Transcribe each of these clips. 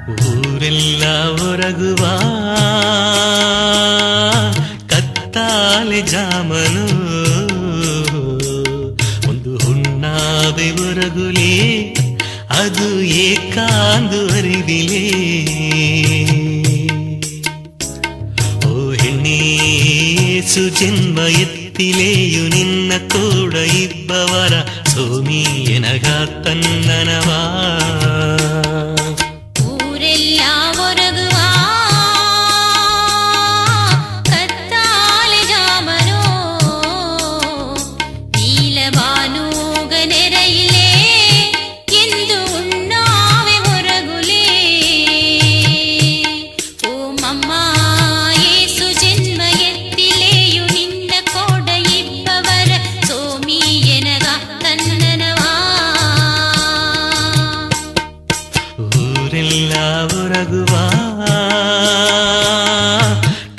ಊರೆಲ್ಲ ಒರಗುವ ಕತ್ತಾಲೆ ಜಾಮನು ಒಂದು ಹುಣ್ಣಾವೆ ಒರಗುಲೆ ಅದು ಏಕಾಂದು ಅರಿವಿಲೆ ಓ ಹೆಣ್ಣೇ ಸುಜನ್ಮ ಎತ್ತಿಲೆಯು ನಿನ್ನ ಕೂಡ ಇಬ್ಬವರ ಸೋಮಿ ಎನಗ ತನ್ನನವಾ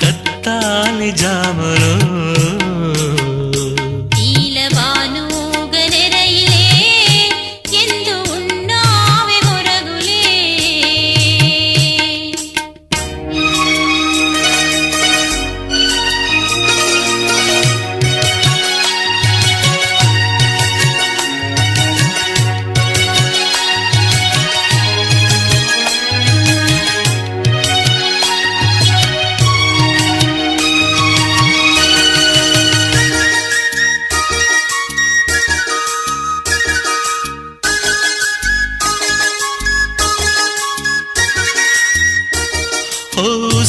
ಕತ್ತಾಲೆ ಜಾಮನು ನೀಲವಾನೂಗನೆರಯಿಲೆ ಎಂದು ಉಣ್ಣಾವೆ ಹೊರಗುಲೆ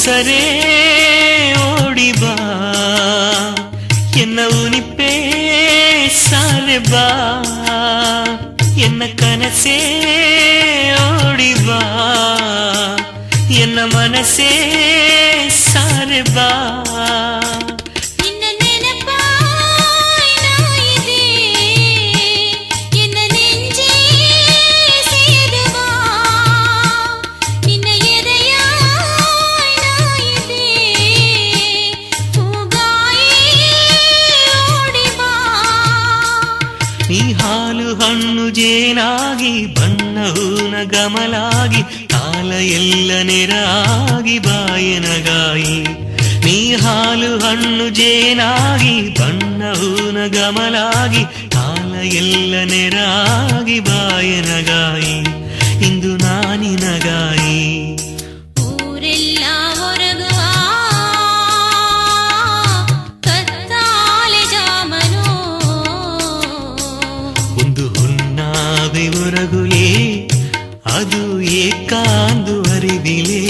ಸರೇ ಓಡಿ ಬಾ ಎನ್ನ ಉನಿಪೇ ಸಾರೆ ಬಾ ಎನ್ನ ಕನಸೇ ಓಡಿ ಬಾ ಎನ್ನ ಮನಸೇ ಸಾರೆ ಬಾ ನೀ ಹಾಲು ಹಣ್ಣು ಜೇನಾಗಿ ಬಣ್ಣ ಹೂನ ಗಮಲಾಗಿ ಕಾಲ ಎಲ್ಲ ನೆರಾಗಿ ಬಾಯನಗಾಯಿ ನೀ ಹಾಲು ಹಣ್ಣು ಜೇನಾಗಿ ಬಣ್ಣ ಹೂನ ಗಮಲಾಗಿ ಕಾಲ ಎಲ್ಲ ನೆರಾಗಿ ಬಾಯನಗಾಯಿ ಇಂದು ನಾನಿನಗಾಯಿ ಊರೆಲ್ಲ ಹೊರಗುವ ಕತ್ತಾಲೆ ಜಾಮನು ಒಂದು ಹುಣ್ಣಾವೆ ಒರಗುಲೆ ಅದು ಏಕಾಂದು ಅರಿವಿಲೆ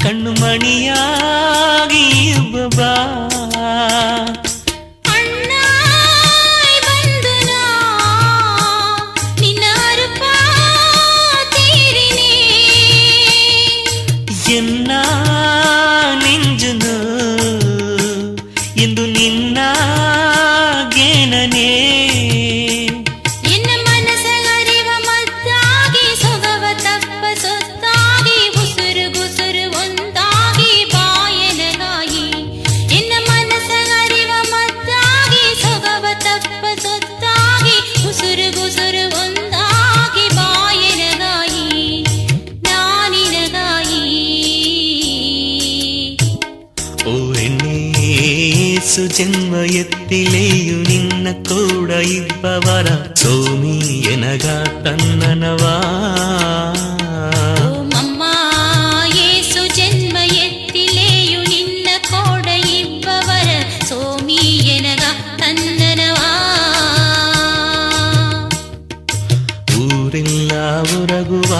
ಕಣ್ಣು ಮಣಿಯಾಗಿ ಬಾ ಅಣ್ಣ ಬಂದನ ನಿನ್ನ ರೂಪ ತೀರಿನೇ ಎನ್ನ ನಿಂಜನು ಎಂದು ನಿನ್ನ ಗೇಣನೆ ಜನ್ಮ ಎತ್ತಿಲೆಯು ನಿನ್ನ ಕೂಡ ಇಬ್ಬವರ ಸೋಮಿ ಎನಗ ತನ್ನನವಾ ಮಮ್ಮ ಯೇಸು ಜನ್ಮ ಎತ್ತಿಲೆಯು ನಿನ್ನ ಕೂಡ ಇಬ್ಬವರ ಸೋಮಿ ಎನಗ ತನ್ನನವಾ ಊರೆಲ್ಲ ಒರಗುವ